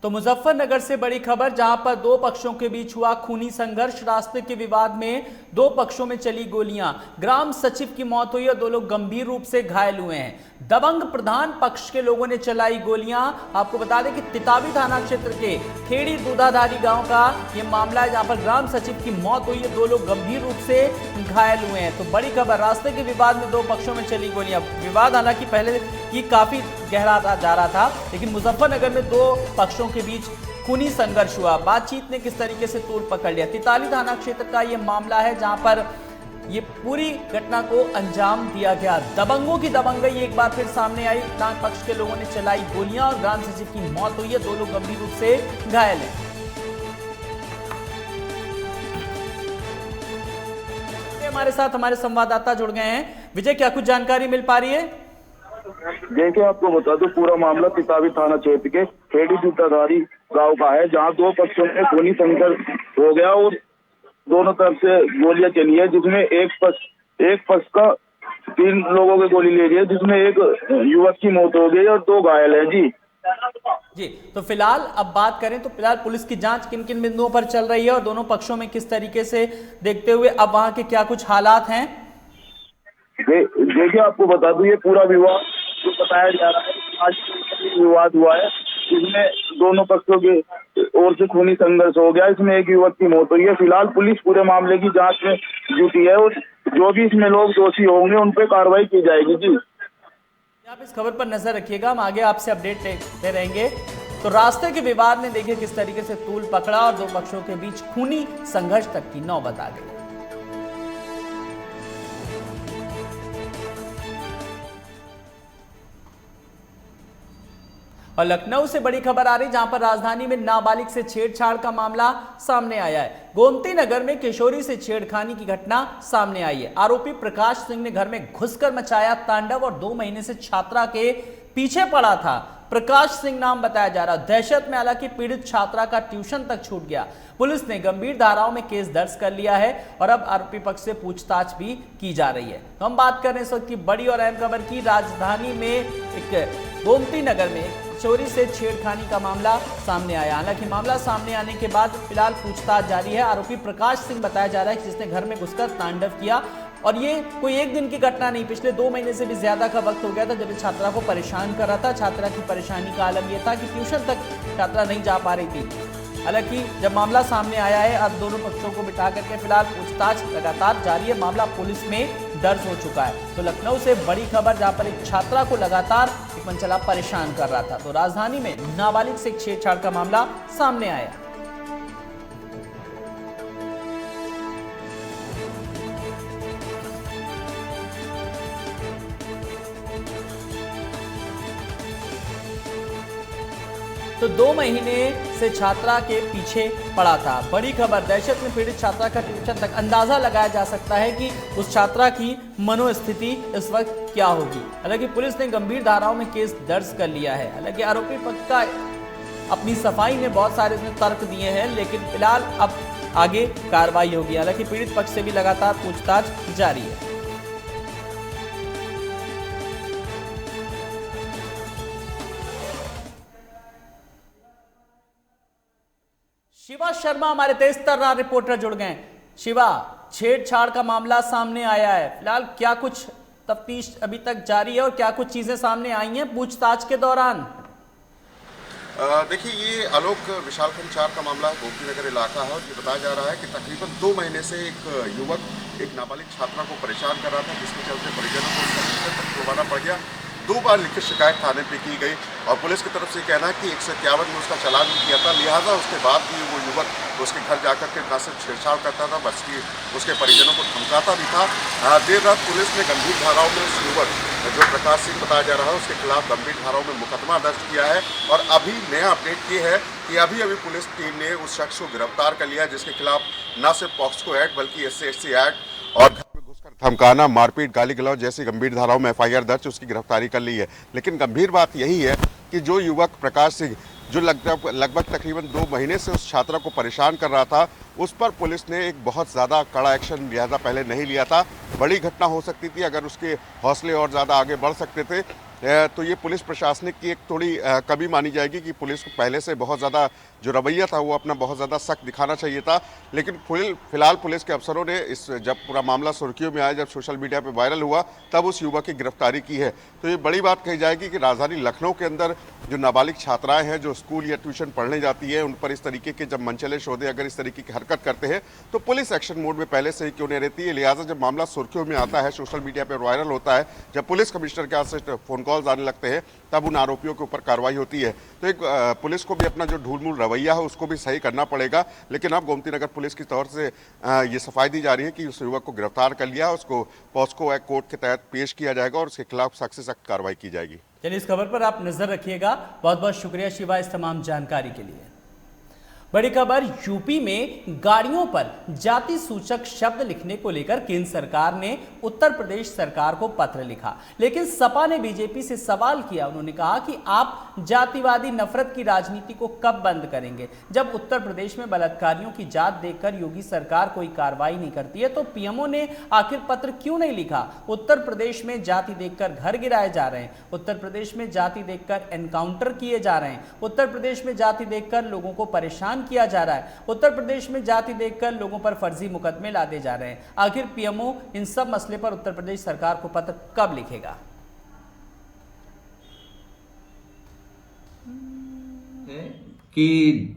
तो मुजफ्फरनगर से बड़ी खबर, जहां पर दो पक्षों के बीच हुआ खूनी संघर्ष। रास्ते के विवाद में दो पक्षों में चली गोलियां, ग्राम सचिव की मौत हुई और दो लोग गंभीर रूप से घायल हुए हैं। दबंग प्रधान पक्ष के लोगों ने चलाई गोलियां। आपको बता दें कि तितावी थाना क्षेत्र के खेड़ी दूधाधारी गांव का यह मामला है, जहां पर ग्राम सचिव की मौत हुई है, दो लोग गंभीर रूप से घायल हुए हैं। तो बड़ी खबर, रास्ते के विवाद में दो पक्षों में चली गोलियां। विवाद हालांकि पहले की काफी गहरा जा रहा था, लेकिन मुजफ्फरनगर में दो पक्षों के बीच खूनी संघर्ष हुआ। बातचीत ने किस तरीके से तूल पकड़ लिया। तिताली थाना क्षेत्र का यह मामला है, जहां पर ये पूरी घटना को अंजाम दिया गया। दबंगों की दबंगई एक बार फिर सामने आई। प्रधान पक्ष के लोगों ने चलाई गोलियां और ग्राम सचिव की मौत हुई है, दो लोग गंभीर रूप से घायल हैं। हमारे साथ हमारे संवाददाता जुड़ गए हैं। विजय, क्या कुछ जानकारी मिल पा रही है? देखिए, आपको बता दो, पूरा मामला तितावी थाना क्षेत्र के खेड़ी दूधाधारी गांव का है, जहां दो पक्षों में खूनी संघर्ष हो गया और दोनों तरफ से गोलियां चली है, जिसमें एक पक्ष का 3 लोगों की गोली ले रही है, जिसमें एक युवक की मौत हो गई और 2 घायल है। जी, तो फिलहाल अब बात करें तो फिलहाल पुलिस की जांच किन किन बिंदुओं पर चल रही है और दोनों पक्षों में किस तरीके से देखते हुए अब वहां के क्या कुछ हालात हैं? देखिए, आपको बता दूं, ये पूरा विवाद जो बताया जा रहा है, आज विवाद हुआ है, जिसमें दोनों पक्षों की ओर से खूनी संघर्ष हो गया। इसमें एक युवक की मौत हुई है। फिलहाल पुलिस पूरे मामले की जांच में जुटी है और जो भी इसमें लोग दोषी होंगे उन पर कार्रवाई की जाएगी। जी, आप इस खबर पर नजर रखिएगा, हम आगे आपसे अपडेट लेते रहेंगे। तो रास्ते के विवाद ने देखिए किस तरीके से तूल पकड़ा और दो पक्षों के बीच खूनी संघर्ष तक की नौबत आ गई। और लखनऊ से बड़ी खबर आ रही, जहां पर राजधानी में नाबालिग से छेड़छाड़ का मामला सामने आया है। गोमती नगर में किशोरी से छेड़खानी की घटना सामने आई है। आरोपी प्रकाश सिंह ने घर में घुसकर मचाया तांडव और 2 महीने से छात्रा के पीछे पड़ा था। प्रकाश सिंह नाम बताया जा रहा। दहशत में हालांकि पीड़ित छात्रा का ट्यूशन तक छूट गया। पुलिस ने गंभीर धाराओं में केस दर्ज कर लिया है और अब आरोपी पक्ष से पूछताछ भी की जा रही है। तो हम बात कर रहे हैं इस वक्त की बड़ी और अहम खबर की। राजधानी में एक गोमती नगर में चोरी से छेड़खानी का मामला सामने आया। हालांकि मामला सामने आने के बाद फिलहाल पूछताछ जारी है। आरोपी प्रकाश सिंह बताया जा रहा है जिसने घर में घुसकर तांडव किया और ये कोई एक दिन की घटना नहीं, पिछले 2 महीने से भी ज्यादा का वक्त हो गया था जब छात्रा को परेशान कर रहा था। छात्रा की परेशानी का आलम यह था कि ट्यूशन तक छात्रा नहीं जा पा रही थी। हालांकि जब मामला सामने आया है, अब दोनों पक्षों को बिठा करके फिलहाल पूछताछ लगातार जारी है। मामला पुलिस में दर्ज हो चुका है। तो लखनऊ से बड़ी खबर, जहां पर एक छात्रा को लगातार एक मनचला परेशान कर रहा था, तो राजधानी में नाबालिग से छेड़छाड़ का मामला सामने आया। तो 2 महीने से छात्रा के पीछे पड़ा था। बड़ी खबर, दहशत में पीड़ित छात्रा का ट्यूशन तक। अंदाजा लगाया जा सकता है कि उस छात्रा की मनोस्थिति इस वक्त क्या होगी। हालांकि पुलिस ने गंभीर धाराओं में केस दर्ज कर लिया है। हालांकि आरोपी पक्ष का अपनी सफाई में बहुत सारे उसने तर्क दिए हैं, लेकिन फिलहाल अब आगे कार्रवाई होगी। हालांकि पीड़ित पक्ष से भी लगातार पूछताछ जारी है। शिवा शर्मा हमारे तेज तर्रार रिपोर्टर जुड़ गए। शिवा, छेड़छाड़ का मामला सामने आया है, फिलहाल क्या कुछ तफ्तीश अभी तक जारी है और क्या कुछ चीजें सामने आई हैं पूछताछ के दौरान? देखिए, ये आलोक विशालखंड 4 का मामला गोमती नगर इलाका है और ये बताया जा रहा है कि तकरीबन 2 महीने से एक युवक एक नाबालिग छात्रा को परेशान कर रहा था, जिसके चलते परिजनों को उसका ट्यूशन तक छुड़वाना पड़ गया। 2 बार लिखित शिकायत थाने पे की गई और पुलिस की तरफ से कहना है कि 151 में उसका चालान भी किया था। लिहाजा उसके बाद भी वो युवक उसके घर जाकर के न सिर्फ छेड़छाड़ करता था, बल्कि उसके परिजनों को धमकाता भी था। देर रात पुलिस ने गंभीर धाराओं में उस युवक जो प्रकाश सिंह बताया जा रहा है उसके खिलाफ गंभीर धाराओं में मुकदमा दर्ज किया है। और अभी नया अपडेट ये है कि अभी पुलिस टीम ने उस शख्स को गिरफ्तार कर लिया, जिसके खिलाफ न सिर्फ पॉक्सो एक्ट बल्कि SC/ST एक्ट और धमकाना, मारपीट, गाली गलौज जैसी गंभीर धाराओं में FIR दर्ज उसकी गिरफ्तारी कर ली है। लेकिन गंभीर बात यही है कि जो युवक प्रकाश सिंह जो लगभग तकरीबन 2 महीने से उस छात्रा को परेशान कर रहा था, उस पर पुलिस ने एक बहुत ज़्यादा कड़ा एक्शन लिहाजा पहले नहीं लिया था। बड़ी घटना हो सकती थी अगर उसके हौसले और ज़्यादा आगे बढ़ सकते थे। तो ये पुलिस प्रशासनिक की एक थोड़ी कमी मानी जाएगी कि पुलिस को पहले से बहुत ज़्यादा जो रवैया था वो अपना बहुत ज़्यादा सख्त दिखाना चाहिए था। लेकिन फिलहाल पुलिस के अफसरों ने जब पूरा मामला सुर्खियों में आया, जब सोशल मीडिया पे वायरल हुआ, तब उस युवक की गिरफ्तारी की है। तो ये बड़ी बात कही जाएगी कि राजधानी लखनऊ के अंदर जो नाबालिग छात्राएं हैं जो स्कूल या ट्यूशन पढ़ने जाती है, उन पर इस तरीके के जब मनचले शोधे अगर इस तरीके की हरकत करते हैं तो पुलिस एक्शन मोड में पहले से ही क्यों नहीं रहती है। लिहाजा जब मामला सुर्खियों में आता है, सोशल मीडिया पर वायरल होता है, जब पुलिस कमिश्नर के हाथ से फोन कॉल्स आने लगते हैं, तब उन आरोपियों के ऊपर कार्रवाई होती है। तो एक पुलिस को भी अपना जो ढूलमूल रवैया है उसको भी सही करना पड़ेगा। लेकिन अब गोमती नगर पुलिस की तरफ से ये सफाई दी जा रही है कि उस युवक को गिरफ्तार कर लिया, उसको पॉस्को एक्ट कोर्ट के तहत पेश किया जाएगा और उसके खिलाफ सख्त से सख्त कार्रवाई की जाएगी। चलिए, इस खबर पर आप नजर रखिएगा। बहुत बहुत शुक्रिया शिवा इस तमाम जानकारी के लिए। बड़ी खबर, यूपी में गाड़ियों पर जाति सूचक शब्द लिखने को लेकर केंद्र सरकार ने उत्तर प्रदेश सरकार को पत्र लिखा, लेकिन सपा ने बीजेपी से सवाल किया। उन्होंने कहा कि आप जातिवादी नफरत की राजनीति को कब बंद करेंगे? जब उत्तर प्रदेश में बलात्कारियों की जात देखकर योगी सरकार कोई कार्रवाई नहीं करती है तो पीएमओ ने आखिर पत्र क्यों नहीं लिखा? उत्तर प्रदेश में जाति देखकर घर गिराए जा रहे हैं, उत्तर प्रदेश में जाति देखकर एनकाउंटर किए जा रहे हैं, उत्तर प्रदेश में जाति देखकर लोगों को परेशान किया जा रहा है, उत्तर प्रदेश में जाति देखकर लोगों पर फर्जी मुकदमे लादे जा रहे हैं। आखिर पीएमओ इन सब मसले पर उत्तर प्रदेश सरकार को पत्र कब लिखेगा? कि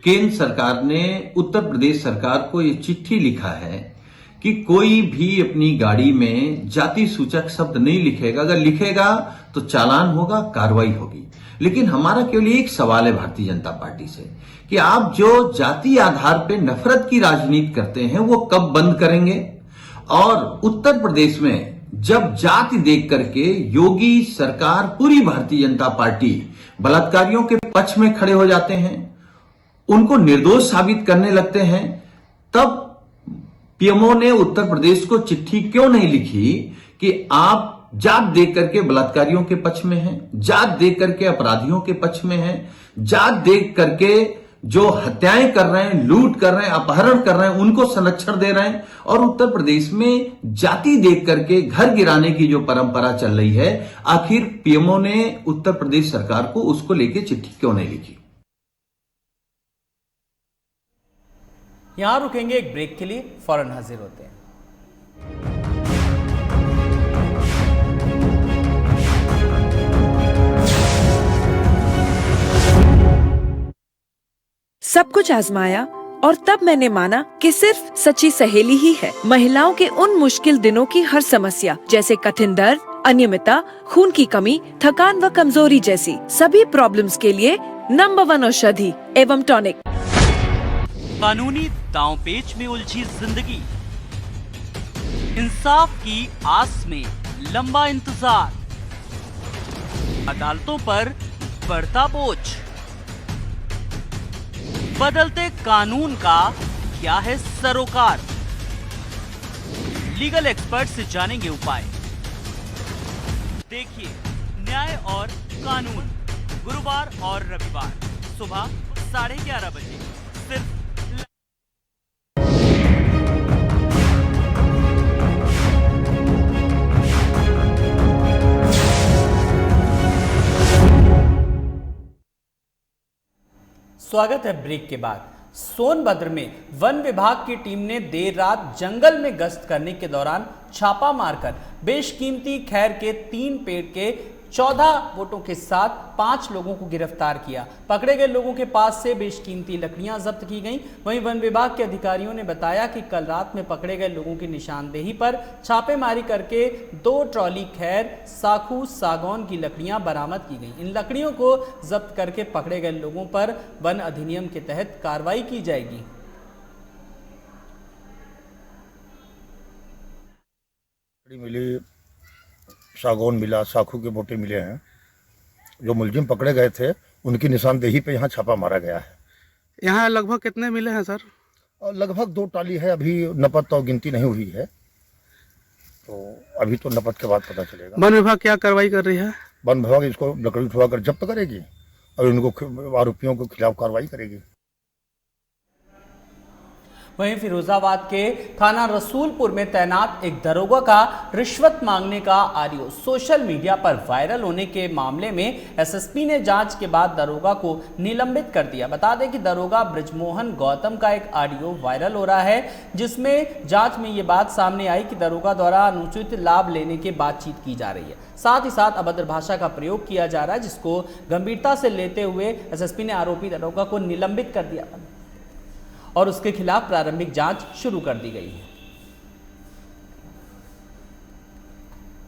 केंद्र सरकार ने उत्तर प्रदेश सरकार को यह चिट्ठी लिखा है कि कोई भी अपनी गाड़ी में जाति सूचक शब्द नहीं लिखेगा, अगर लिखेगा तो चालान होगा, कार्रवाई होगी। लेकिन हमारा केवल एक सवाल है भारतीय जनता पार्टी से कि आप जो जाति आधार पे नफरत की राजनीति करते हैं वो कब बंद करेंगे? और उत्तर प्रदेश में जब जाति देख करके योगी सरकार, पूरी भारतीय जनता पार्टी बलात्कारियों के पक्ष में खड़े हो जाते हैं, उनको निर्दोष साबित करने लगते हैं, तब पीएमओ ने उत्तर प्रदेश को चिट्ठी क्यों नहीं लिखी कि आप जात देख करके बलात्कारियों के पक्ष में हैं, जात देख करके अपराधियों के पक्ष में हैं, जात देख करके जो हत्याएं कर रहे हैं, लूट कर रहे हैं, अपहरण कर रहे हैं, उनको संरक्षण दे रहे हैं। और उत्तर प्रदेश में जाति देख करके घर गिराने की जो परंपरा चल रही है, आखिर पीएमओ ने उत्तर प्रदेश सरकार को उसको लेके चिट्ठी क्यों नहीं लिखी? यहां रुकेंगे एक ब्रेक के लिए, फौरन हाजिर होते हैं। सब कुछ आजमाया और तब मैंने माना कि सिर्फ सच्ची सहेली ही है महिलाओं के उन मुश्किल दिनों की हर समस्या, जैसे कठिन दर्द, अनियमितता, खून की कमी, थकान व कमजोरी जैसी सभी प्रॉब्लम्स के लिए नंबर 1 औषधि एवं टॉनिक। कानूनी दांवपेच में उलझी जिंदगी, इंसाफ की आस में लंबा इंतजार, अदालतों पर बढ़ता बोझ, बदलते कानून का क्या है सरोकार? लीगल एक्सपर्ट से जानेंगे उपाय। देखिए न्याय और कानून, गुरुवार और रविवार सुबह 11:30 बजे सिर्फ। स्वागत है ब्रेक के बाद। सोनभद्र में वन विभाग की टीम ने देर रात जंगल में गश्त करने के दौरान छापा मारकर बेशकीमती खैर के 3 पेड़ के 14 वोटों के साथ 5 लोगों को गिरफ्तार किया। पकड़े गए लोगों के पास से बेशकीमती लकड़ियां जब्त की गईं। वहीं वन विभाग के अधिकारियों ने बताया कि कल रात में पकड़े गए लोगों की निशानदेही पर छापेमारी करके 2 ट्रॉली खैर, साखू, सागौन की लकड़ियां बरामद की गईं। इन लकड़ियों को जब्त करके पकड़े गए लोगों पर वन अधिनियम के तहत कार्रवाई की जाएगी। मिली, सागौन मिला, साखू के बोटे मिले हैं। जो मुलजिम पकड़े गए थे उनकी निशानदेही पे यहाँ छापा मारा गया है। यहाँ लगभग कितने मिले हैं सर? और लगभग 2 टाली है, अभी नपत और गिनती नहीं हुई है, तो अभी तो नपत के बाद पता चलेगा। वन विभाग क्या कार्रवाई कर रही है? वन विभाग इसको लकड़ी उठवाकर जब्त करेगी और इनको आरोपियों के खिलाफ कार्रवाई करेगी। वहीं फिरोजाबाद के थाना रसूलपुर में तैनात एक दरोगा का रिश्वत मांगने का ऑडियो सोशल मीडिया पर वायरल होने के मामले में एसएसपी ने जांच के बाद दरोगा को निलंबित कर दिया। बता दें कि दरोगा ब्रजमोहन गौतम का एक ऑडियो वायरल हो रहा है, जिसमें जांच में ये बात सामने आई कि दरोगा द्वारा अनुचित लाभ लेने की बातचीत की जा रही है, साथ ही साथ अभद्र भाषा का प्रयोग किया जा रहा है, जिसको गंभीरता से लेते हुए एसएसपी ने आरोपी दरोगा को निलंबित कर दिया और उसके खिलाफ प्रारंभिक जांच शुरू कर दी गई है।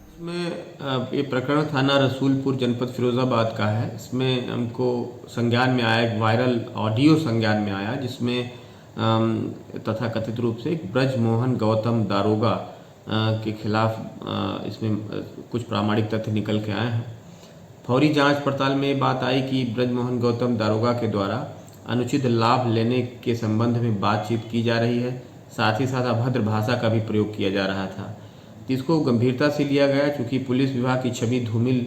इसमें ये प्रकरण थाना रसूलपुर जनपद फिरोजाबाद का है। इसमें हमको संज्ञान में आया, एक वायरल ऑडियो संज्ञान में आया, जिसमें तथाकथित रूप से एक ब्रजमोहन गौतम दारोगा के खिलाफ इसमें कुछ प्रामाणिक तथ्य निकल के आए हैं। फौरी जांच पड़ताल में ये बात आई कि ब्रजमोहन गौतम दारोगा के द्वारा अनुचित लाभ लेने के संबंध में बातचीत की जा रही है, साथ ही साथ अभद्र भाषा का भी प्रयोग किया जा रहा था, जिसको गंभीरता से लिया गया। चूँकि पुलिस विभाग की छवि धूमिल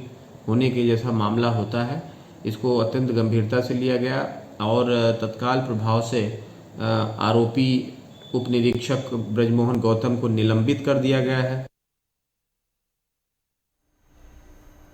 होने के जैसा मामला होता है, इसको अत्यंत गंभीरता से लिया गया और तत्काल प्रभाव से आरोपी उप निरीक्षक ब्रजमोहन गौतम को निलंबित कर दिया गया है।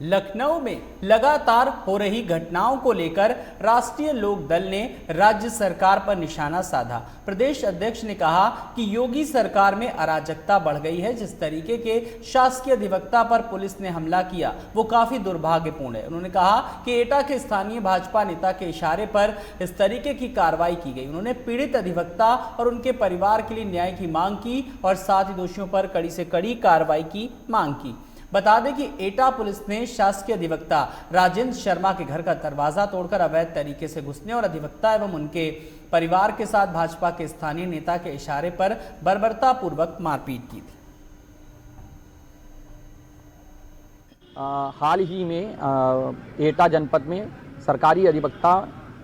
लखनऊ में लगातार हो रही घटनाओं को लेकर राष्ट्रीय लोक दल ने राज्य सरकार पर निशाना साधा। प्रदेश अध्यक्ष ने कहा कि योगी सरकार में अराजकता बढ़ गई है। जिस तरीके के शासकीय अधिवक्ता पर पुलिस ने हमला किया वो काफी दुर्भाग्यपूर्ण है। उन्होंने कहा कि एटा के स्थानीय भाजपा नेता के इशारे पर इस तरीके की कार्रवाई की गई। उन्होंने पीड़ित अधिवक्ता और उनके परिवार के लिए न्याय की मांग की और साथ ही दोषियों पर कड़ी से कड़ी कार्रवाई की मांग की। बता दें कि एटा पुलिस ने शासकीय अधिवक्ता राजेंद्र शर्मा के घर का दरवाजा तोड़कर अवैध तरीके से घुसने और अधिवक्ता एवं उनके परिवार के साथ भाजपा के स्थानीय नेता के इशारे पर बर्बरतापूर्वक मारपीट की थी। हाल ही में एटा जनपद में सरकारी अधिवक्ता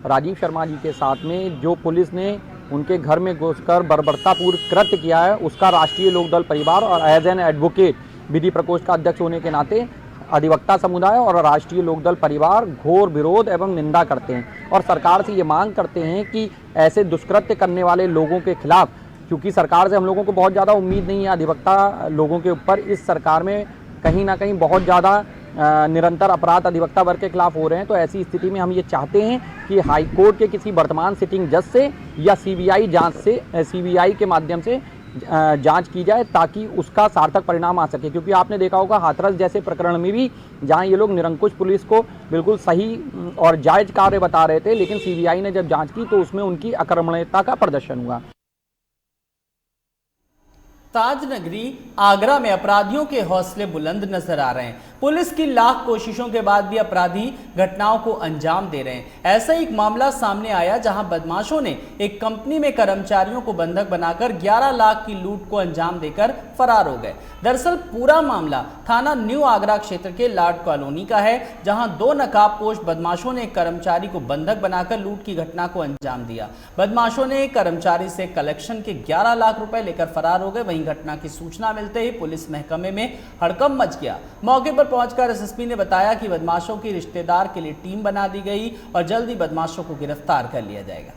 राजीव शर्मा जी के साथ में जो पुलिस ने उनके घर में घुसकर बर्बरतापूर्व कृत्य किया है, उसका राष्ट्रीय लोकदल परिवार और एज एन एडवोकेट विधि प्रकोष्ठ का अध्यक्ष होने के नाते अधिवक्ता समुदाय और राष्ट्रीय लोकदल परिवार घोर विरोध एवं निंदा करते हैं और सरकार से ये मांग करते हैं कि ऐसे दुष्कृत्य करने वाले लोगों के खिलाफ, क्योंकि सरकार से हम लोगों को बहुत ज़्यादा उम्मीद नहीं है अधिवक्ता लोगों के ऊपर, इस सरकार में कहीं ना कहीं बहुत ज़्यादा निरंतर अपराध अधिवक्ता वर्ग के खिलाफ हो रहे हैं। तो ऐसी स्थिति में हम ये चाहते हैं कि हाई कोर्ट के किसी वर्तमान सिटिंग जज से या सीबीआई जांच से, सीबीआई के माध्यम से जांच की जाए ताकि उसका सार्थक परिणाम आ सके। क्योंकि आपने देखा होगा हाथरस जैसे प्रकरण में भी जहां ये लोग निरंकुश पुलिस को बिल्कुल सही और जायज कार्य बता रहे थे, लेकिन सीबीआई ने जब जांच की तो उसमें उनकी अकर्मण्यता का प्रदर्शन हुआ। ताजनगरी आगरा में अपराधियों के हौसले बुलंद नजर आ रहे हैं। पुलिस की लाख कोशिशों के बाद भी अपराधी घटनाओं को अंजाम दे रहे हैं। ऐसा एक मामला सामने आया जहां बदमाशों ने एक कंपनी में कर्मचारियों को बंधक बनाकर 11 लाख की लूट को अंजाम देकर फरार हो गए। दरअसल पूरा मामला थाना न्यू आगरा क्षेत्र के लाड कॉलोनी का है, जहां 2 नकाबपोश बदमाशों ने एक कर्मचारी को बंधक बनाकर लूट की घटना को अंजाम दिया। बदमाशों ने कर्मचारी से कलेक्शन के 11 लाख रुपए लेकर फरार हो गए। वहीं घटना की सूचना मिलते ही पुलिस महकमे में हड़कंप मच गया। मौके पर पहुंचकर एसएसपी ने बताया कि बदमाशों की रिश्तेदार के लिए टीम बना दी गई और जल्द ही बदमाशों को गिरफ्तार कर लिया जाएगा।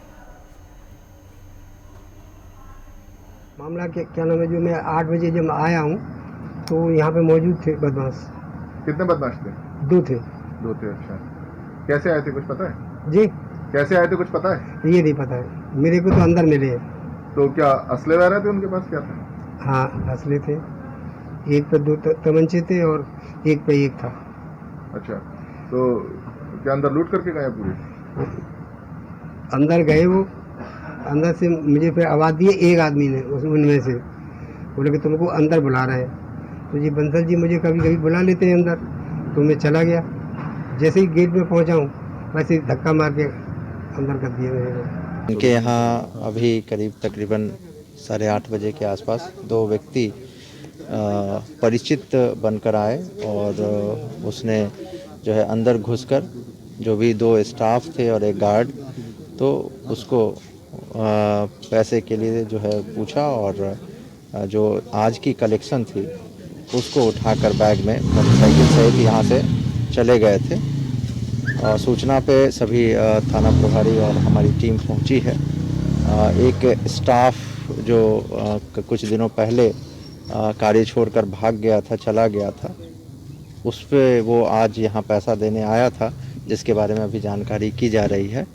मामला क्या नाम है, जो मैं 8 बजे जब आया हूँ तो यहाँ पे मौजूद थे बदमाश। कितने बदमाश थे? 2 थे। 2 थे, अच्छा। कैसे आए थे कुछ पता है? जी कैसे आए थे कुछ पता है? ये नहीं पता है मेरे को, तो अंदर मिले हैं। तो क्या असले वगैरह थे उनके पास, क्या था? हाँ असले थे, एक पे 2 तमंचे थे और एक पे 1 था। अच्छा, तो क्या अंदर लूट करके गए पूरे? अंदर गए वो, अंदर से मुझे फिर आवाज़ दी एक आदमी ने उनमें से, बोले कि तुमको अंदर बुला रहे हैं। तो जी बंसल जी मुझे कभी कभी बुला लेते हैं अंदर, तो मैं चला गया। जैसे ही गेट में पहुंचा हूँ वैसे ही धक्का मार के अंदर कर दिया मेरे। इनके यहाँ अभी करीब तकरीबन 8:30 बजे के आसपास 2 व्यक्ति परिचित बनकर आए और उसने जो है अंदर घुसकर जो भी 2 स्टाफ थे और एक गार्ड, तो उसको पैसे के लिए जो है पूछा और जो आज की कलेक्शन थी उसको उठाकर बैग में मोटरसाइकिल सहित यहाँ से चले गए थे। सूचना पे सभी थाना प्रभारी और हमारी टीम पहुँची है। एक स्टाफ जो कुछ दिनों पहले कार्य छोड़कर भाग गया था, चला गया था, उस पे वो आज यहाँ पैसा देने आया था, जिसके बारे में अभी जानकारी की जा रही है।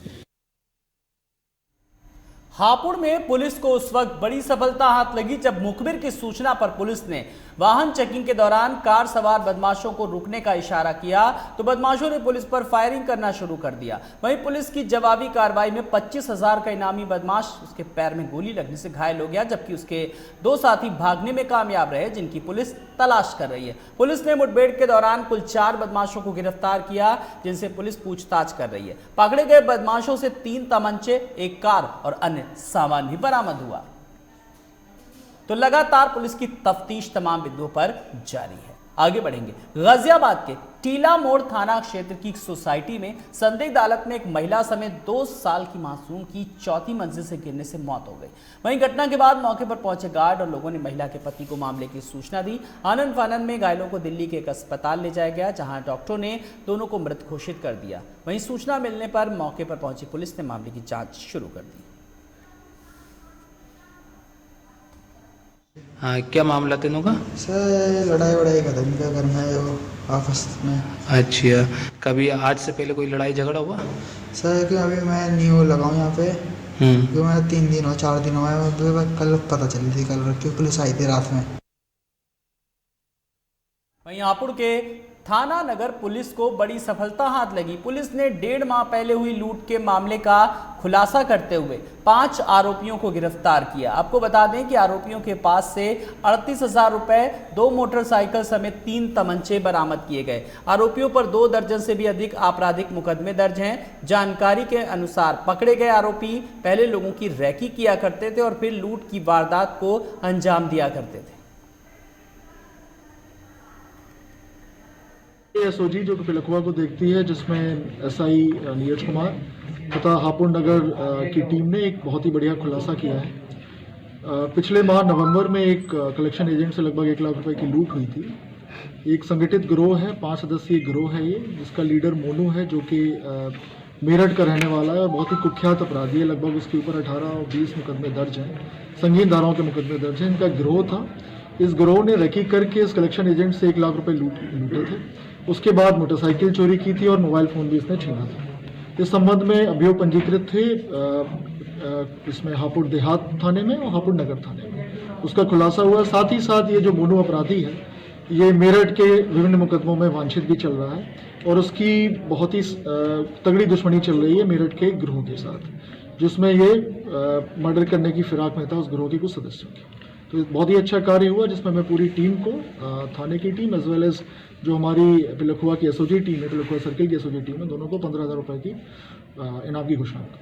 हापुड़ में पुलिस को उस वक्त बड़ी सफलता हाथ लगी जब मुखबिर की सूचना पर पुलिस ने वाहन चेकिंग के दौरान कार सवार बदमाशों को रुकने का इशारा किया तो बदमाशों ने पुलिस पर फायरिंग करना शुरू कर दिया। वहीं पुलिस की जवाबी कार्रवाई में 25,000 का इनामी बदमाश उसके पैर में गोली लगने से घायल हो गया, जबकि उसके 2 साथी भागने में कामयाब रहे, जिनकी पुलिस तलाश कर रही है। पुलिस ने मुठभेड़ के दौरान कुल 4 बदमाशों को गिरफ्तार किया, जिनसे पुलिस पूछताछ कर रही है। पकड़े गए बदमाशों से 3 तमंचे, 1 कार और अन्य सामान भी बरामद हुआ। तो लगातार पुलिस की तफ्तीश तमाम बिंदुओं पर जारी है। आगे बढ़ेंगे। गाजियाबाद के टीला मोड़ थाना क्षेत्र की सोसाइटी में संदिग्ध हालत में एक महिला समेत 2 साल की मासूम की 4थी मंजिल से गिरने से मौत हो गई। वहीं घटना के बाद मौके पर पहुंचे गार्ड और लोगों ने महिला के पति को मामले की सूचना दी। आनन फानन में घायलों को दिल्ली के एक अस्पताल ले जाया गया, जहां डॉक्टरों ने दोनों को मृत घोषित कर दिया। वहीं सूचना मिलने पर मौके पर पहुंची पुलिस ने मामले की जाँच शुरू कर दी। हाँ, क्या मामला तीनों का? सर लड़ाई वड़ाई खत्म क्या करना है वो आपस में। अच्छा, कभी आज से पहले कोई लड़ाई झगड़ा हुआ? सर कि अभी मैं न्यू लगा हूँ यहाँ पे, क्योंकि मैं 3 दिन हो 4 दिन हुआ है, कल पता चली थी, कल क्यों पुलिस आई थी रात में। वहीं हापुड़ के थाना नगर पुलिस को बड़ी सफलता हाथ लगी। पुलिस ने 1.5 माह पहले हुई लूट के मामले का खुलासा करते हुए 5 आरोपियों को गिरफ्तार किया। आपको बता दें कि आरोपियों के पास से 38,000 रुपए, 2 मोटरसाइकिल समेत 3 तमंचे बरामद किए गए। आरोपियों पर 2 दर्जन से भी अधिक आपराधिक मुकदमे दर्ज हैं। जानकारी के अनुसार पकड़े गए आरोपी पहले लोगों की रैकी किया करते थे और फिर लूट की वारदात को अंजाम दिया करते थे। एसओजी जो पिलखुआ को देखती है, जिसमें एसआई नीरज कुमार तथा हापुड़ नगर की टीम ने एक बहुत ही बढ़िया खुलासा किया है। पिछले माह नवंबर में एक कलेक्शन एजेंट से लगभग 1 लाख रुपए की लूट हुई थी। एक संगठित गिरोह है, 5 सदस्यीय गिरोह है ये, जिसका लीडर मोनू है, जो कि मेरठ का रहने वाला है और बहुत ही कुख्यात अपराधी है। लगभग उसके ऊपर 18 और 20 मुकदमे दर्ज हैं, संगीन धाराओं के मुकदमे दर्ज हैं। इनका गिरोह था। इस गिरोह ने रेकी करके इस कलेक्शन एजेंट से 1 लाख रुपए लूटे थे। उसके बाद मोटरसाइकिल चोरी की थी और मोबाइल फ़ोन भी इसने छीना था। इस संबंध में अभियोग पंजीकृत थे इसमें हापुड़ देहात थाने में और हापुड़ नगर थाने में। उसका खुलासा हुआ। साथ ही साथ ये जो मोनू अपराधी है, ये मेरठ के विभिन्न मुकदमों में वांछित भी चल रहा है और उसकी बहुत ही तगड़ी दुश्मनी चल रही है मेरठ के गिरोह के साथ, जिसमें ये मर्डर करने की फिराक में था उस गिरोह के कुछ सदस्यों की। तो बहुत ही अच्छा कार्य हुआ, जिसमें मैं पूरी टीम को, थाने की टीम एज वेल एज जो हमारी पिलखुआ की एसओजी टीम है, पिलखुआ सर्किल की एसओजी टीम है, दोनों को 15,000 रुपए की इनाम की घोषणा की।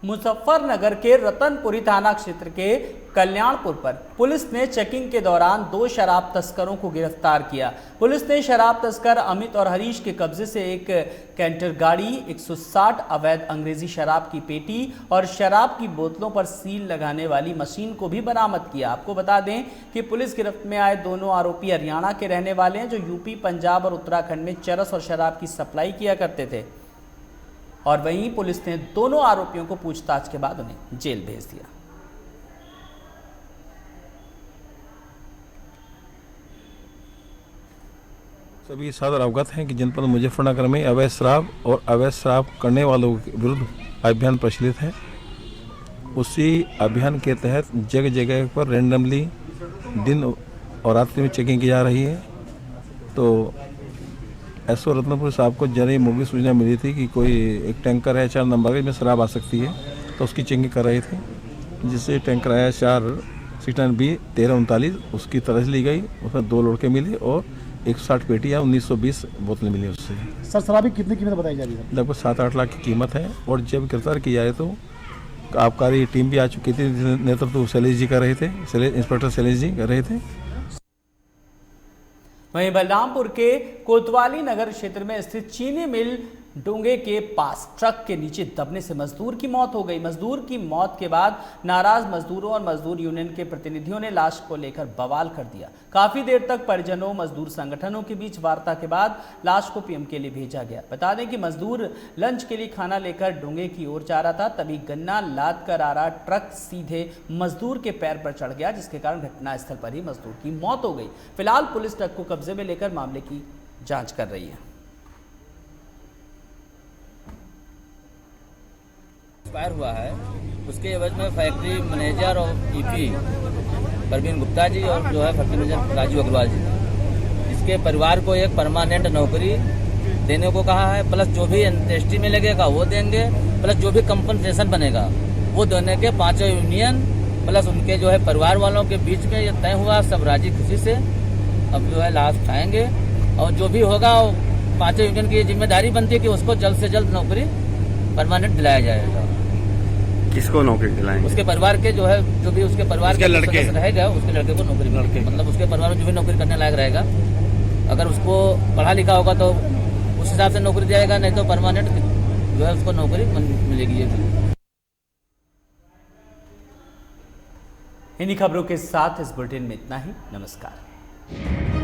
मुजफ्फरनगर के रतनपुरी थाना क्षेत्र के कल्याणपुर पर पुलिस ने चेकिंग के दौरान 2 शराब तस्करों को गिरफ्तार किया। पुलिस ने शराब तस्कर अमित और हरीश के कब्जे से एक कैंटर गाड़ी, 160 अवैध अंग्रेजी शराब की पेटी और शराब की बोतलों पर सील लगाने वाली मशीन को भी बरामद किया। आपको बता दें कि पुलिस गिरफ्त में आए दोनों आरोपी हरियाणा के रहने वाले हैं, जो यूपी, पंजाब और उत्तराखंड में चरस और शराब की सप्लाई किया करते थे। और वहीं पुलिस ने दोनों आरोपियों को पूछताछ के बाद उन्हें जेल भेज दिया। सभी सादर अवगत हैं कि जनपद मुजफ्फरनगर में अवैध शराब और अवैध शराब करने वालों के विरुद्ध अभियान प्रचलित है। उसी अभियान के तहत जगह जगह पर रेंडमली दिन और रात्रि में चेकिंग की जा रही है। तो एसओ रत्नपुर साहब को जरिए मुखबिर सूचना मिली थी कि कोई एक टैंकर है 4 नंबर में शराब आ सकती है, तो उसकी चेकिंग कर रहे थे, जिससे टैंकर आया 469B 1339, उसकी तलाशी ली गई। उसमें 2 लड़के मिले और 160 पेटियाँ 1920 बोतलें मिली उससे। सर शराब की कितनी कीमत बताई जा रही है? लगभग 7-8 लाख की कीमत है। और जब गिरफ्तार किया जाए तो आबकारी टीम भी आ चुकी थी, नेतृत्व शैलेश जी कर रहे थे, इंस्पेक्टर शैलेश जी कर रहे थे। वहीं बलरामपुर के कोतवाली नगर क्षेत्र में स्थित चीनी मिल डोंगे के पास ट्रक के नीचे दबने से मजदूर की मौत हो गई। मजदूर की मौत के बाद नाराज मजदूरों और मजदूर यूनियन के प्रतिनिधियों ने लाश को लेकर बवाल कर दिया। काफी देर तक परिजनों मजदूर संगठनों के बीच वार्ता के बाद लाश को पीएम के लिए भेजा गया। बता दें कि मजदूर लंच के लिए खाना लेकर डोंगे की ओर जा रहा था, तभी गन्ना लाद कर आ रहा ट्रक सीधे मजदूर के पैर पर चढ़ गया, जिसके कारण घटनास्थल पर ही मजदूर की मौत हो गई। फिलहाल पुलिस ट्रक को कब्जे में लेकर मामले की जांच कर रही है। एक्सपायर हुआ है, उसके एवज में फैक्ट्री मैनेजर और ईपी परवीन गुप्ता जी और जो है फैक्ट्री मैनेजर राजू अग्रवाल जी, इसके परिवार को एक परमानेंट नौकरी देने को कहा है, प्लस जो भी एनएसटी में लगेगा वो देंगे, प्लस जो भी कंपनसेशन बनेगा वो देने के 5 यूनियन प्लस उनके जो है परिवार वालों के बीच में ये तय हुआ। सब राजी खुशी से अब जो है लाश उठाएंगे और जो भी होगा 5 यूनियन की जिम्मेदारी बनती है कि उसको जल्द से जल्द नौकरी परमानेंट दिलाया जाएगा। किसको नौकरी दिलाएंगे? उसके परिवार के जो है, जो भी उसके परिवार के लड़के रहेगा उसके लड़के को नौकरी, मतलब उसके परिवार में जो भी नौकरी करने लायक रहेगा, अगर उसको पढ़ा लिखा होगा तो उस हिसाब से नौकरी दिया, नहीं तो परमानेंट जो है उसको नौकरी मिलेगी। इन्हीं खबरों के साथ इस बुलेटिन में इतना ही। नमस्कार।